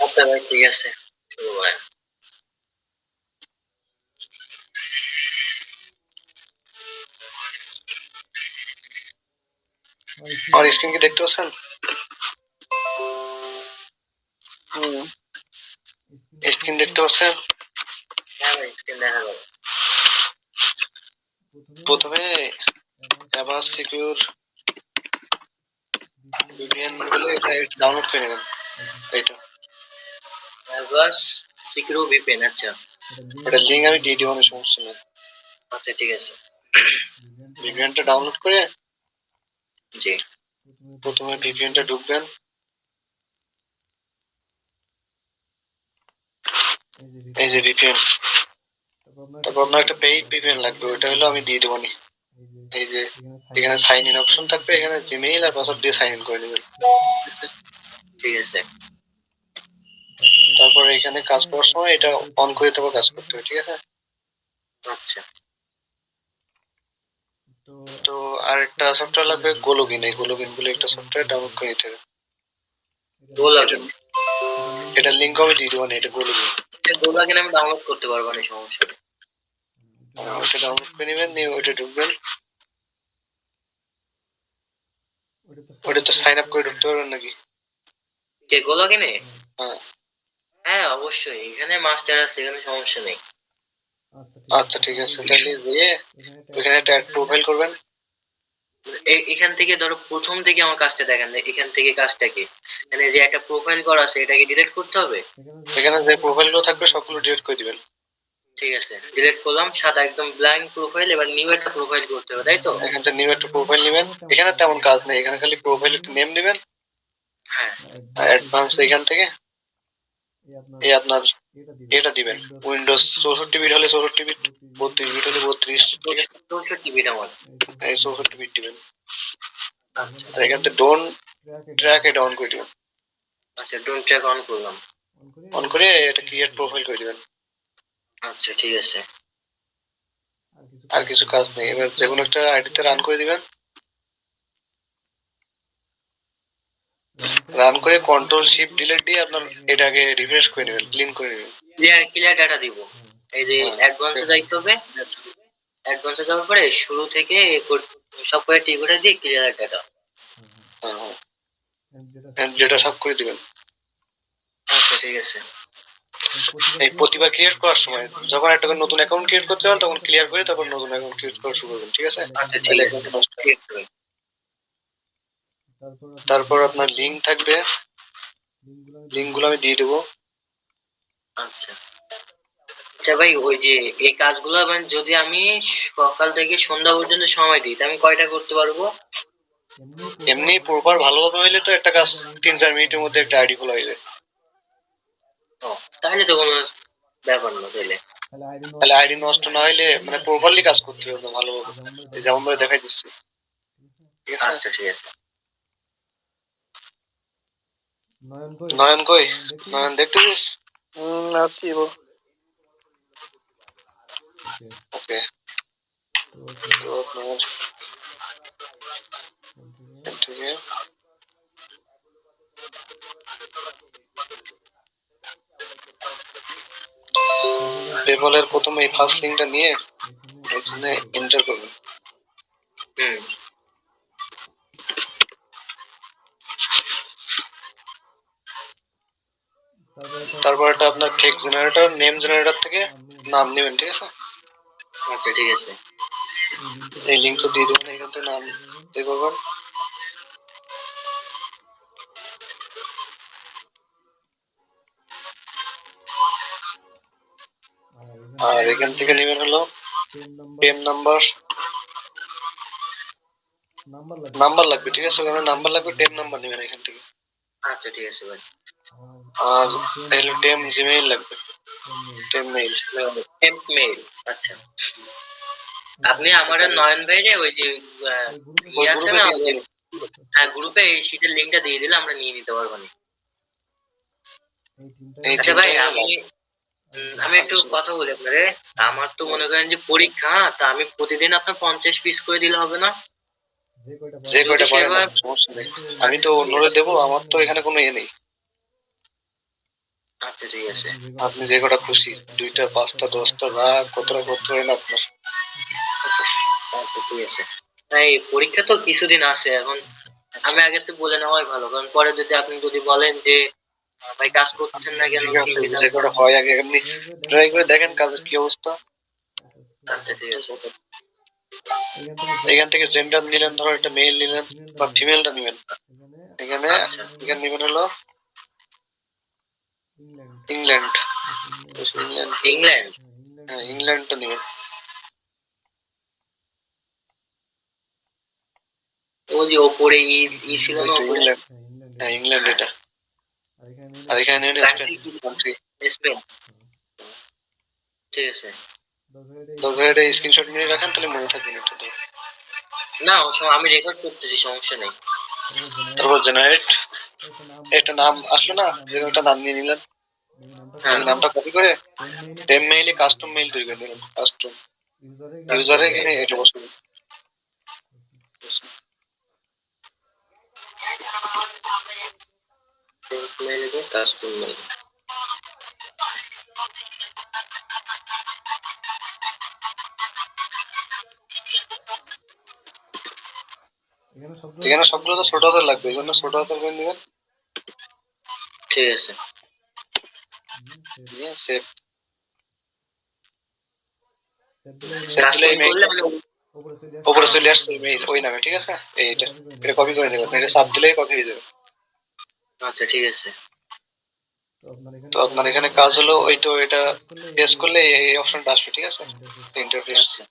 আচ্ছা ভাই, ঠিক আছে, শুরু করেন। আমার স্ক্রিন কি দেখতে পাচ্ছেন? স্ক্রিন দেখতে পাচ্ছেন? হ্যাঁ ভাই, স্ক্রিন দেখা যাবে। প্রথমে অ্যাভাস সিকিউর VPN বলে এটা ডাউনলোড করে নেবেন। এইটা অ্যাভাস সিকিউর ভিপিএন, আচ্ছা। এটা লিঙ্ক আমি দিয়ে দিব, কোনো সমস্যা নেই। আচ্ছা, ঠিক আছে। VPNটা ডাউনলোড করে জি। প্রথমে VPNটা ঢুকবেন। এই যে VPN, তারপর আপনার একটা পেইড VPN লাগবে, ওটা হলো আমি দিয়ে দেবো নি। এই যে এখানে সাইন ইন অপশন থাকবে, এখানে জিমেইল আর পাসওয়ার্ড দিয়ে সাইন ইন করে নেবেন। ঠিক আছে। তারপর এখানে কাজ করার সময় এটা অন করে তারপর কাজ করতে হবে, ঠিক আছে? আচ্ছা। তো আর একটা সফটওয়্যার লাগবে গোলগিন, এই গোলগিন বলে একটা সফটওয়্যার ডাউনলোড করে নিতে হবে। গোলাগিন, এটা লিঙ্ক আমি দিয়ে দেবো না, এটা গোলগিন। গোলাগিন আমি ডাউনলোড করতে পারবো না, সমস্যা নেই। ওটা ডাউনলোড করে নেবেন, নিয়ে ওইটা ঢুকবেন। ওটা তো সাইন আপ করে ঢুকতে পারবেন নাকি? কে গোলাগিনে? হ্যাঁ হ্যাঁ, অবশ্যই, এখানে মাস্টার আছে, এখানে সমস্যা নেই। আচ্ছা ঠিক আছে, তাহলে দিয়ে ওইখানে একটা অ্যাড প্রোফাইল করবেন। এখান থেকে ধরো প্রথম থেকে আমার কাজটা দেখেন, এখান থেকে কাজটা কি, মানে যে একটা প্রোফাইল করা আছে এটাকে ডিলিট করতে হবে। এখানে যে প্রোফাইলগুলো থাকবে সবগুলো ডিলিট করে দিবেন। ঠিক আছে, ডিলিট করলাম, সাদা একদম ব্ল্যাঙ্ক প্রোফাইল। এবার নিউ একটা প্রোফাইল করতে হবে, তাই তো? এখান থেকে নিউ একটা প্রোফাইল নেবেন। এখানে তেমন কাজ নেই, এখানে খালি প্রোফাইল একটা নেম দিবেন হ্যাঁ। আর অ্যাডভান্স এখান থেকে এই আপনার এটা দিবেন। উইন্ডোজ 64 বিট হলে 64 বিট, 32 বিট হলে 32, ঠিক আছে? 64 বিট আমার। এই 64 বিট দিবেন। আচ্ছা। আর এখান থেকে ডোন্ট ট্র্যাক এটা অন করে দিবেন। আচ্ছা, ডোন্ট ট্র্যাক অন করলাম। অন করে এটা ক্রিয়েট প্রোফাইল করে দিবেন। আচ্ছা, ঠিক আছে। আর কিছু কাজ নেই, এবার যে কোনো একটা আইডিতে রান করে দিবেন। রান করে কন্ট্রোল শিফট ডিলিট দিয়ে আপনার এটাকে রিফ্রেশ করে নেবেন, ক্লিন করে নেবেন। ক্লিয়ার ডাটা দিব। এই যে অ্যাডভান্সে যাইতে হবে, অ্যাডভান্সে যাওয়ার পরে শুরু থেকে সব করে টি করে দিয়ে ক্লিয়ার ডাটা। যেটা সব করে দিবেন। আচ্ছা, ঠিক আছে। এই প্রতিবার ক্রিয়েট করার সময় যখন একটা করে নতুন অ্যাকাউন্ট ক্রিয়েট করতে হবে তখন ক্লিয়ার করে তারপর নতুন অ্যাকাউন্ট ক্রিয়েট করা শুরু করবেন, ঠিক আছে? আচ্ছা, ঠিক আছে, ঠিক আছে ভাই। তারপর আপনার লিঙ্ক থাকবে, লিঙ্কগুলো আমি দিয়ে দেবো। আচ্ছা। আচ্ছা ভাই, ওই যে এই কাজগুলো মানে যদি আমি সকাল থেকে সন্ধ্যা পর্যন্ত সময় দিই, তাহলে আমি কয়টা করতে পারবো? এমনি প্রপার ভালোভাবে হইলে তো একটা কাজ 3-4 মিনিটের মধ্যে একটা আইডি খোলা হয়ে যায়। ও, তাহলে তো কোনো ব্যাপার না তাইলে। তাহলে আইডি নষ্ট না হইলে মানে প্রপারলি কাজ করতে হবে ভালোভাবে, যেমন ভাবে দেখাই দিচ্ছি, ঠিক আছে? আচ্ছা, ঠিক আছে। নয়ন কই? নয়ন দেখতেছিস? আছি গো। ওকে, তো আপনার এখান থেকে পেপলের প্রথমে এই ফার্স্ট লিঙ্কটা নিয়ে এখানে এন্টার করবেন। হুম। তারপর এটা আপনার টেক্সট জেনারেটর, নেম জেনারেটর থেকে নাম নেবেন, ঠিক আছে? আচ্ছা, ঠিক আছে। এই লিঙ্কটা দিয়ে দেবেন, এখান থেকে নাম দিয়ে করবেন। আর এখান থেকে নেবেন হলো টেম নাম্বার, নাম্বার লাগবে, ঠিক আছে? ওখানে নাম্বার লাগবে, টেম নাম্বার নেবেন এখান থেকে। আচ্ছা, ঠিক আছে ভাই। আর তাহলে টেম জিমেইল লাগবে, টেম মেইল। মেইল। আচ্ছা, আপনি আমার নয়ন ভাইরে ওই যে ইয়ে আছে না, ওই যে হ্যাঁ, গ্রুপে এই শীটের লিঙ্কটা দিয়ে দিলে আমরা নিয়ে নিতে পারবো না। আচ্ছা ভাই, আমি একটু কথা বলি আপনারে। আমার তো মনে করেন যে পরীক্ষা, তা আমি প্রতিদিন আপনার 50 পিস করে দিলে হবে না? যে যদি কয়টা পারেন, সেবার সমস্যা নেই, আমি তো অন্যরে দেবো, আমার তো এখানে কোনো ইয়ে নেই। আচ্ছা ঠিক আছে। আপনি যে কটা খুশি 2টা 5টা 10টা বা কতটা করতে পারেন আপনার। আচ্ছা ঠিক আছে। তাই পরীক্ষা তো কিছুদিন আছে এখন, আমি আগে তো বলে নেওয়াই ভালো, কারণ পরে যদি আপনি যদি বলেন যে ভাই কাজ করতেছেন না কেন, ঠিক আছে, যে কটা হয় আগে এমনি ট্রাই করে দেখেন কাজের কি অবস্থা। আচ্ছা ঠিক আছে। এখান থেকে জেন্ডার নিলেন, ধরো একটা মেল নিলেন বা ফিমেলটা নিবেন। এখানে আচ্ছা এখানে নিবেন হলো ইংল্যান্ড। England, England. হ্যাঁ ইংল্যান্ডটা নিবেন। ও যে ওপরে ছিল না ওপরে? ইংল্যান্ড, হ্যাঁ ইংল্যান্ড এটা। আর এখানে নিবেন কান্ট্রি কি? কান্ট্রি। স্পেন। ঠিক আছে। তো ভাই এটা স্ক্রিনশট নিয়ে রাখেন, তাহলে মনে থাকবে এটা তো। না ও সময় আমি রেকর্ড করতেছি, সমস্যা নেই। তারপর জেনারেট একটা নাম আসলো না, যে ওটা নাম নিয়ে নিলেন। হ্যাঁ এই নামটা কপি করে টেম মেইলে কাস্টম মেইল তৈরি করে দেবেন। কাস্টম কাস্টম ইউজারে মেইল। এখানে এটা বসাবেন। মেইলে যে কাস্টম মেইল। এখানে সবগুলো তো ছোট হাতের লাগবে, এই জন্য ছোট হাতের করে নেবেন। ঠিক আছে। নিয়ে সেভ। সেভ দিলে কাস্টম এই মেইল করলে মানে উপরে চলে আসছে মেইল ওই নামে, ঠিক আছে। এইটা এটা কপি করে নেবেন, এটা সাব দিলেই কপি হয়ে যাবে। আচ্ছা ঠিক আছে। তো আপনার এখানে কাজ হলো ওই তো এটা প্রেস করলে এই অপশনটা আসবে, ঠিক আছে। ইন্টারফেস আচ্ছা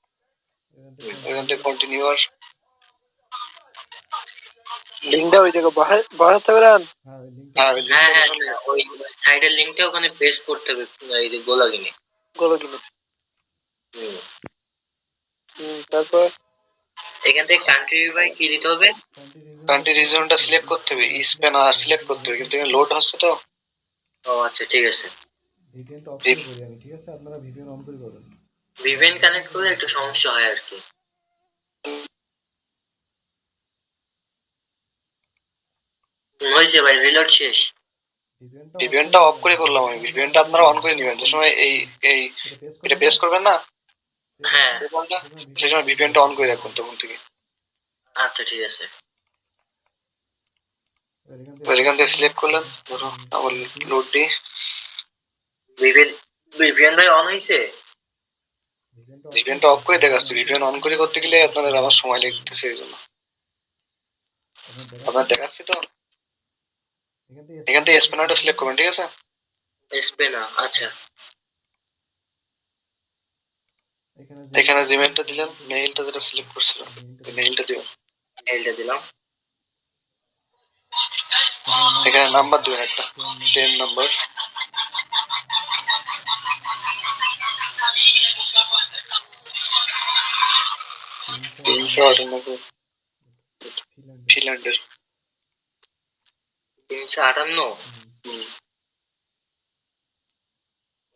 এখান থেকে কন্টিনিউ আর লিঙ্কটা ওই জায়গায় বাড়াতে পারেন। হ্যাঁ ওই হ্যাঁ লিঙ্কটা হ্যাঁ বসালে হ্যাঁ, ওই সাইডের লিংকটা ওখানে পেস্ট করতে হবে, এই যে গোলাগিনে। গুলো কিনে হুম। তারপর এখান থেকে কান্ট্রি বাই কি দিতে হবে? কান্ট্রি রিজনটা সিলেক্ট করতে হবে, স্পেন আর সিলেক্ট করতে হবে, কিন্তু এখানে লোড হচ্ছে তো। ও আচ্ছা ঠিক আছে। ভি- ভিপিএন কানেক্ট করলে একটু সমস্যা হয় আর কি। হয়েছে ভাই, রিলোড শেষ। ভিপিএনটা অফ করে করলাম আমি, ভিপিএনটা আপনারা অন করে নেবেন যে সময় এই এই এটা প্রেস করবেন না হ্যাঁ টেবলটা, সেই সময় ভিপিএনটা অন করে রাখুন তখন থেকে। আচ্ছা ঠিক আছে। এবার এখান থেকে সিলেক্ট করলেন, ধরো আবার লোড দিই। ভিপিএন ভিপিএন ভাই অন হয়েছে? ভিপিএনটা অফ করে দেখাচ্ছি, ভিপিএন অন করে করতে গেলে আপনাদের আবার সময় লাগতেছে, এই জন্য আপনার দেখাচ্ছি তো। এখান থেকে স্প্যানারটা সিলেক্ট করবেন, ঠিক আছে। স্পেনা আচ্ছা। এখানে জিমেইলটা দিলেন, মেইলটা যেটা সিলেক্ট করছিলাম মেইলটা দিবেন। মেইলটা দিলাম। এখানে নাম্বার দিবেন একটা 10 নাম্বার। তিনশো 98 ফিনল্যান্ডের। 358। হুম।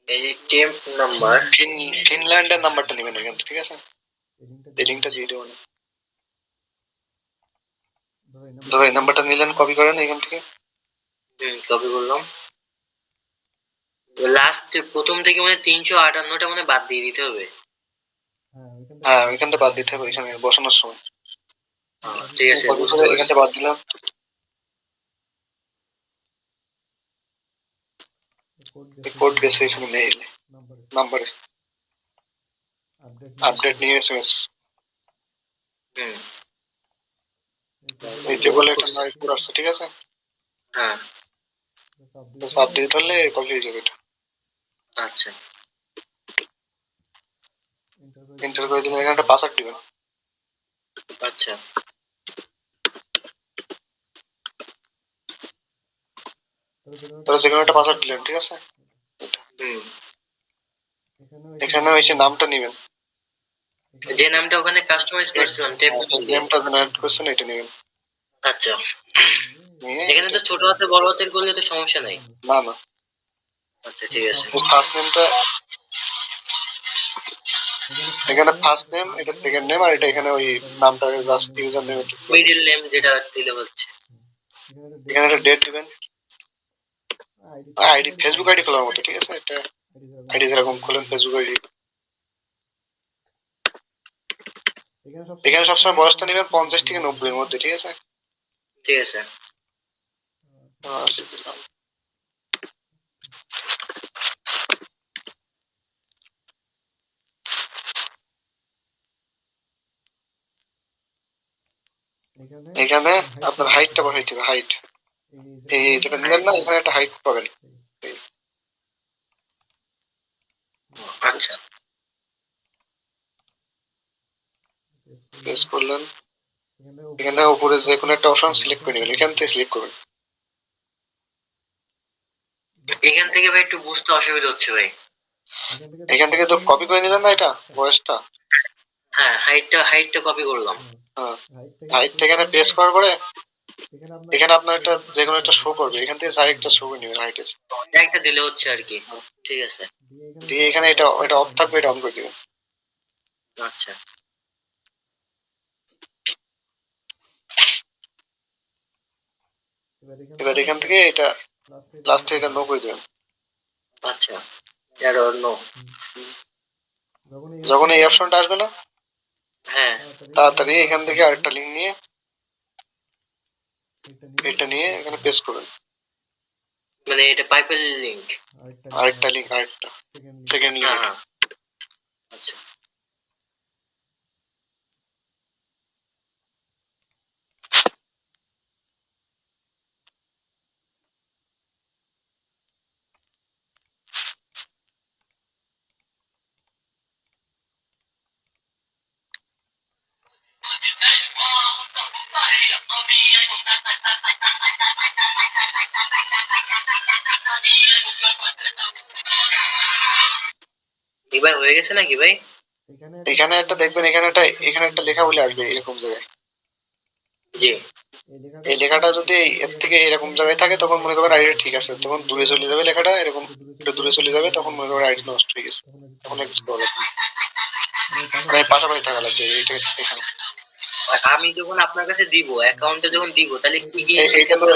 এই যে টেম্প নাম্বার। ফিনল্যান্ডের নাম্বারটা নেবেন এখান থেকে, ঠিক আছে। এই লিঙ্কটা দিয়ে দেবো। ধরো এই নাম্বারটা নিলেন, কপি করেন এখান থেকে। কপি করলাম। লাস্ট প্রথম থেকে মানে 358টা মানে বাদ দিয়ে দিতে হবে। হ্যাঁ ওইখান থেকে বাদ দিতে হবে, এখানে বসানোর সময়। ঠিক আছে কপি বুঝতে করে এখান পারছি। থেকে বাদ দিলাম। কোড গেছে এখানে মেইল নাম্বারে, আপডেট নিউ এসএমএস। হুম এই টেবলে একটা নয় কোড আসছে, ঠিক আছে। হ্যাঁ সাব দিয়ে ধরলে কপি হয়ে যাবে এটা। আচ্ছা এন্টার করে দিলে এখানে একটা পাসওয়ার্ড দিবেন। আচ্ছা তাহলে যেকোনো একটা পাসওয়ার্ড দিলেন, ঠিক আছে। হুম। এখানে এসে নামটা নেবেন, যে নামটা ওখানে কাস্টমাইজ করেছিলাম টেপ নেমটা জেনারেট করছেন এটা নেবেন। আচ্ছা নিয়ে এখানে তো ছোট হাতে বড় হাতের করলে তো সমস্যা নাই। না না, আচ্ছা ঠিক আছে। ফার্স্ট নেমটা এখানে ফার্স্ট নেম, এটা সেকেন্ড নেম, আর এটা এখানে ওই নামটা just user name. Middle name যেটা দিলে হচ্ছে। এখানে একটা ডেট দিবেন। আইডি ফেসবুক আইডি খোলার মতো, ঠিক আছে? এটা আইডি যেরকম খোলেন ফেসবুক আইডি, এখানে সবসময় বয়সটা নেবেন 50 থেকে 90 এর মধ্যে, ঠিক আছে? ঠিক আছে। দিলাম। এখানে আপনার হাইটটা বসাইতে হবে, হাইট। এই যেটা নিলেন না, এখানে একটা হাইট পাবেন। আচ্ছা, প্রেস করলেন, এখানে উপরে যে কোনো একটা অপশন সিলেক্ট করে নেবেন, এখান থেকে সিলেক্ট করবেন। এখান থেকে ভাই একটু বুঝতে অসুবিধা হচ্ছে ভাই। এখান থেকে তো কপি করে নিলেন না এটা ভয়েসটা? হ্যাঁ, হাইটটা কপি করলাম। হ্যাঁ, হাইটটা এখানে প্রেস করার পরে এখানে আপনার একটা যে কোনো একটা শো করবে, এখান থেকে আরেকটা শো করে নেবেন হাইটের। একটা দিলে হচ্ছে আর কি। ঠিক আছে। দিয়ে এখানে এটা অফ থাকবে, এটা অন করে দিবেন। আচ্ছা, এবার এখান থেকে এটা লাস্টে এটা নো করে দেবেন। আচ্ছা, এরর নো। যখন এই অপশনটা আসবে না, হ্যাঁ, তাড়াতাড়ি এখান থেকে আরেকটা লিঙ্ক নিয়ে এটা নিয়ে এখানে পেস্ট করবেন। মানে এটা পাইপেল লিংক। আরেকটা লিঙ্ক, আরেকটা সেকেন্ড লিঙ্ক। হ্যাঁ, আচ্ছা। কি ভাই হয়ে গেছে নাকি ভাই? এখানে একটা দেখবেন, এখানে একটা লেখা বলে আসবে এরকম জায়গায়। জি। এই লেখাটা যদি এর থেকে এরকম জায়গায় থাকে, তখন মনে করবেন আইডিটা ঠিক আছে। তখন দূরে চলে যাবে লেখাটা, এরকম একটু দূরে চলে যাবে, তখন মনে করবেন আইডি নষ্ট হয়ে গেছে। তখন কিছু করা লাগবে না। মানে পাশাপাশি থাকা লাগবে এইটা এখানে। আমি যখন আপনার কাছে দিব, অ্যাকাউন্টে যখন দিব, তাহলে কি কি এইটা তো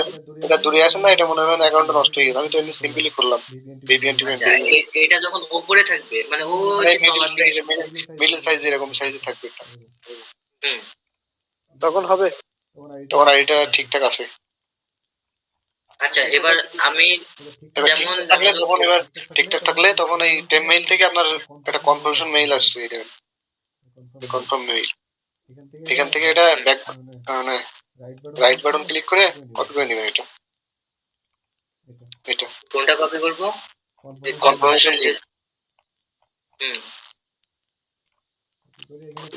এটা দূরে আসে না, এটা মনে হয় অ্যাকাউন্টটা নষ্ট হয়ে গেছে। আমি তো এমনি সিম্পলি করলাম ভিপিএন টিভিএন আচ্ছা, এটা যখন উপরে থাকবে মানে ও যে তলার দিকে মিডল সাইজ, এরকম সাইজে থাকবে এটা। হুম, তখন হবে। তখন আইডিটা ঠিকঠাক আছে। আচ্ছা, এবার আমি এবার যেমন ঠিকঠাক থাকলে তখন, এবার ঠিকঠাক থাকলে তখন এই টেম মেইল থেকে আপনার একটা কনফার্মেশন মেইল আসছে, এটা কনফার্ম মেইল। এখান থেকে এটা ব্যাক মানে রাইট বাটন ক্লিক করে কপি করে নেবেন এটা। এটা কোনটা কপি করব? কনফার্মেশন মেইল হুম,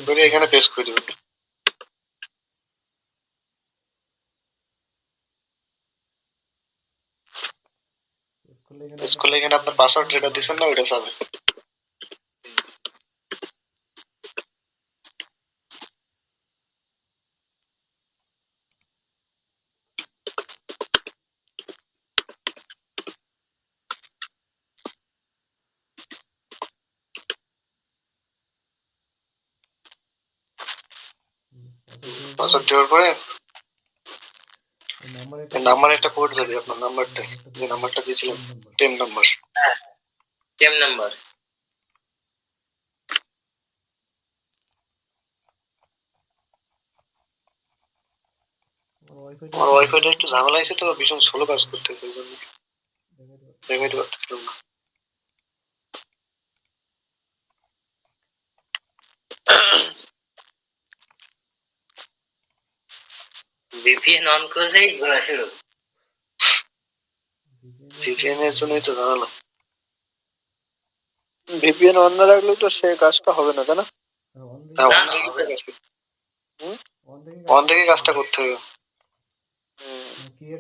করে এখানে পেস্ট করে দেবেন। পেস্ট করলে এখানে আপনার পাসওয়ার্ড যেটা দিচ্ছেন না, ওইটা যাবে। পাসওয়ার্ড দেওয়ার পরে নাম্বার একটা কোড যাবে, আপনার নাম্বারটা যে নাম্বারটা দিয়েছিলেন, 10 নাম্বার। টেম নাম্বার। আমার ওয়াইফাইটা একটু ঝামেলা আছে তো, ভীষণ স্লো কাজ করতেছে, এই জন্য দেখাইতে পারতেছিলাম না। ভিপিএন অন করলেই ঘোরা শুরু। ভিপিএন এর জন্যই তো ঝামেলা। ভিপিএন অন না রাখলে তো সে কাজটা হবে না, তাই না? হ্যাঁ, না, অন না, থেকে হবে না। অন থেকে কাজটা করতে হবে,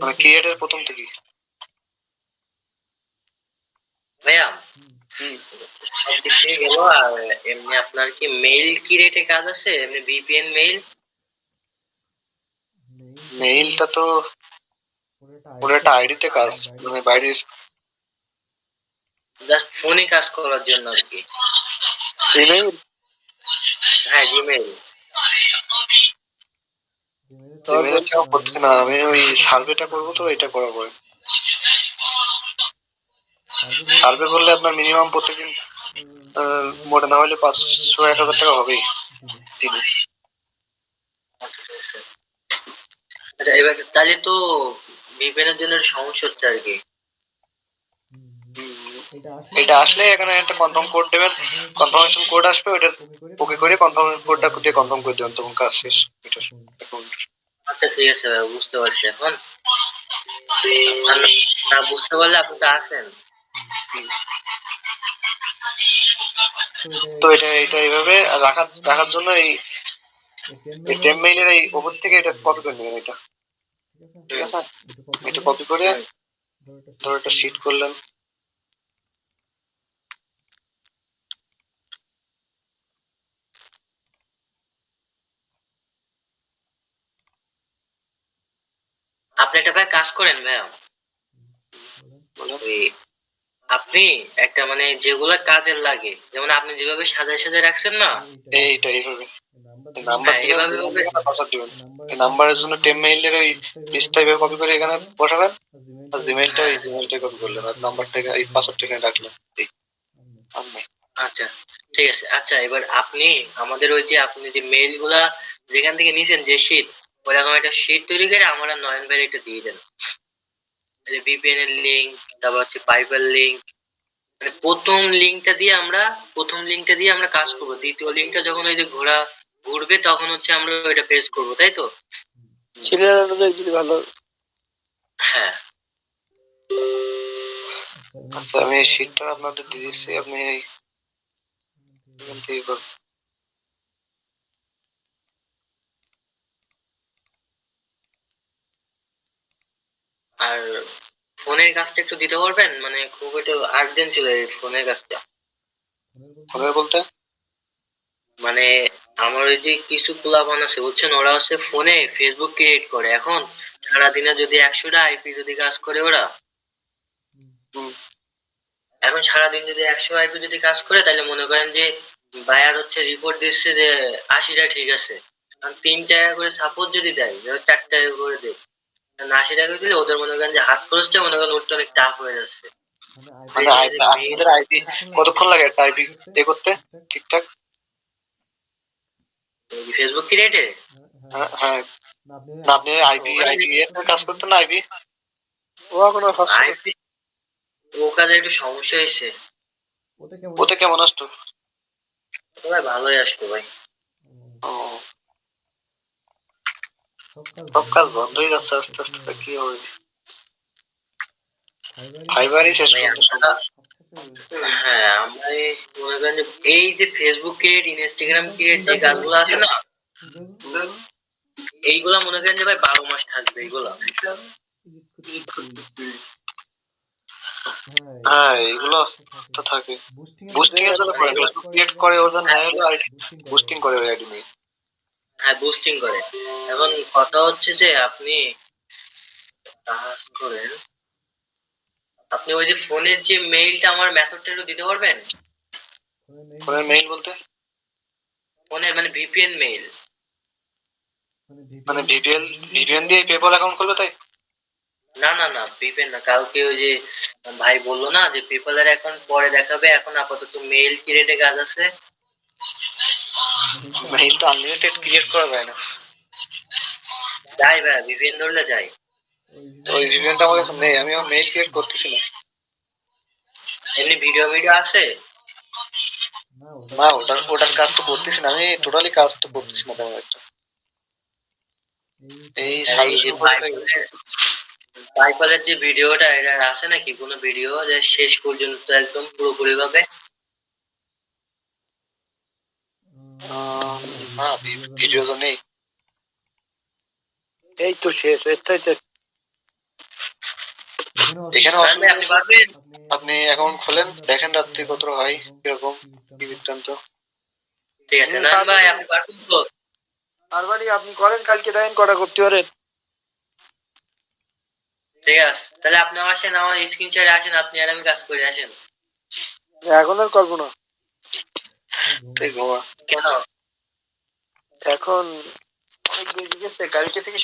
মানে ক্রিয়েটের প্রথম থেকে। ভাইয়া, হুম, সব দিক থেকে গেল। আর এমনি আপনার কি মেইল কি রেটে কাজ আছে? এমনি ভিপিএন মেইল মেইলটা তো পুরো একটা আইডিতে কাজ, মানে বাইরের জাস্ট ফোনে কাজ করার জন্য আর কি। ইমেইল হ্যাঁ, জিমেইল। জিমেইল কেউ করতেছে না, আমি ওই সার্ভেটা করবো তো, এটা করার পরে সার্ভে করলে আপনার মিনিমাম প্রত্যেকদিন মোটা না হলে 500-1000 টাকা হবেই দিনে। আচ্ছা এবার তাহলে তো VPN এর জন্য সমস্যা হচ্ছে আর কি। এটা আসলে এখানে একটা কনফার্ম কোড দেবেন, কনফার্মেশন কোড আসবে, ওটা ওকে করে কনফার্ম কোডটা দিয়ে কনফার্ম করে দেবেন, তখন কাজ শেষ। আচ্ছা ঠিক আছে ভাই, বুঝতে পারছি এখন। না বুঝতে পারলে আপনি তো আসেন। তো এটা এইভাবে রাখার জন্য এই টেম মেইলের এই ওপর থেকে এটা কপি করে নেবেন, এটা ঠিক আছে। এটা কপি করে ধরো একটা শিট করলেন, আপনি একটা ভাই কাজ করেন ভাইয়া, ওই আপনি একটা মানে যেগুলো কাজের লাগে, যেমন আপনি যেভাবে সাজায় সাজায় রাখছেন না, এইটা এইভাবে নাম্বার দিবেন, পাসওয়ার্ড দিবেন। এই নাম্বারের জন্য টেম মেইলের ওই লিস্টটা এইভাবে কপি করে এখানে বসাবেন, আর জিমেইলটা এই জিমেইলটা কপি করলেন, আর নাম্বারটা এই পাসওয়ার্ডটা এখানে রাখলেন। এই আচ্ছা ঠিক আছে। আচ্ছা এবার আপনি আমাদের ওই যে আপনি যে মেইল গুলা যেখান থেকে নিছেন যে শীট, ওরকম একটা শীট তৈরি করে আমরা নয়ন ভাই এটা দিয়ে দেন। VPN এর লিংক, তারপর হচ্ছে পাইপেল লিংক, মানে প্রথম লিংকটা দিয়ে আমরা কাজ করব, দ্বিতীয় লিংকটা যখন ওই যে ঘুরবে তখন হচ্ছে আমরা ওইটা পেস্ট করব, তাই তো? সিরিয়াল অনুযায়ী যদি ভালো। হ্যাঁ আচ্ছা, আমি এই শীটটা আপনাদের দিয়ে দিচ্ছি, আপনি এখান থেকে করবেন। আর ফোনের কাজটা একটু দিতে পারবেন, মানে খুব একটু আর্জেন্ট ছিল এই ফোনের কাজটা। ফোনের বলতে মানে আমার ওই যে কিছু পোলাপান আছে বুঝছেন, ওরা হচ্ছে ফোনে ফেসবুক ক্রিয়েট করে, এখন সারাদিনে যদি 100টা আইপি যদি কাজ করে ওরা, এখন সারাদিন যদি 100 আইপি যদি কাজ করে, তাহলে মনে করেন যে বায়ার হচ্ছে রিপোর্ট দিচ্ছে যে 80টা ঠিক আছে, আর 3 টাকা করে সাপোর্ট যদি দেয়, 4 টাকা করে দেয়, 80 টাকা দিলে ওদের মনে করেন যে হাত খরচটা মনে করেন উঠতে অনেক টাফ হয়ে যাচ্ছে। মানে আপনাদের আইপি কতক্ষণ লাগে একটা আইপি এ করতে ঠিকঠাক? ফেসবুক ক্রিয়েটে হ্যাঁ হ্যাঁ, না আপনি আইপি এর কাজ করতেন না আইপি? ও এখন আর ফার্স্ট আইপি ও কাজে একটু সমস্যা হয়েছে। ওতে কেমন আসতো? ভাই ভালোই আসতো ভাই। ও, সব কাজ বন্ধ হয়ে যাচ্ছে আস্তে আস্তে, কি হবে? ফাইবারই শেষ করতে সম্ভব। হ্যাঁ আমরা মনে করেন যে এই যে ফেসবুক ক্রিয়েট, ইনস্টাগ্রাম ক্রিয়েট যে কাজগুলো আছে না, এইগুলা মনে করেন যে ভাই 12 মাস থাকবে এইগুলা। হ্যাঁ এগুলো তো থাকে, বুস্টিং এর জন্য করে, ফেসবুক ক্রিয়েট করে ওর জন্য, হ্যাঁ আইডি বুস্টিং করে ওই আইডি নিয়ে। হ্যাঁ বুস্টিং করে। এখন কথা হচ্ছে যে আপনি কাজ করেন, আপনি ওই যে ফোনের যে মেইলটা আমার মেথডটা একটু দিতে পারবেন? ফোনের মেইল বলতে ফোনের মানে ভিপিএন মেইল। মানে ভিপিএন দিয়ে পেপল অ্যাকাউন্ট খুলবে তাই? না না না ভিপিএন না, কালকে ওই যে ভাই বললো না যে পেপালের অ্যাকাউন্ট পরে দেখাবে, এখন আপাতত মেইল ক্রিয়েটে কাজ আছে। মেইল তো আনলিমিটেড ক্রিয়েট করা যায় না। যাই ভাই ভিপিএন ধরলে যাই। তো ওই ভিপিএনটা আমার কাছে নেই, আমি আমার মেইল ক্রিয়েট করতেছি না। এমনি ভিডিও আছে? না ওটার কাজ তো করতেছি না, আমি টোটালি কাজ তো করতেছি না তেমন একটা। এই এই যে পাইপালের যে ভিডিওটা, এটা আছে নাকি কোনো ভিডিও যে শেষ পর্যন্ত একদম পুরোপুরি ভাবে? না ভিডিও তো নেই। এই তো শেষ, এর চাইতে এখানে আপনি পারবেন? আপনি অ্যাকাউন্ট খোলেন, দেখেন রাত্রি কত হয়, কিরকম কি বৃত্তান্ত। ঠিক আছে না ভাই, আপনি পারবেন তো? আর বাড়ি আপনি করেন, কালকে দেখেন কটা করতে পারেন। ঠিক আছে তাহলে আপনি আসেন, আমার স্ক্রিন শেয়ারে আসেন, আপনি আর আমি কাজ করে আসেন। এখন আর করবো না, তুই ঘুমা। কেন? এখন অনেক বেজে গেছে, কালকে থেকে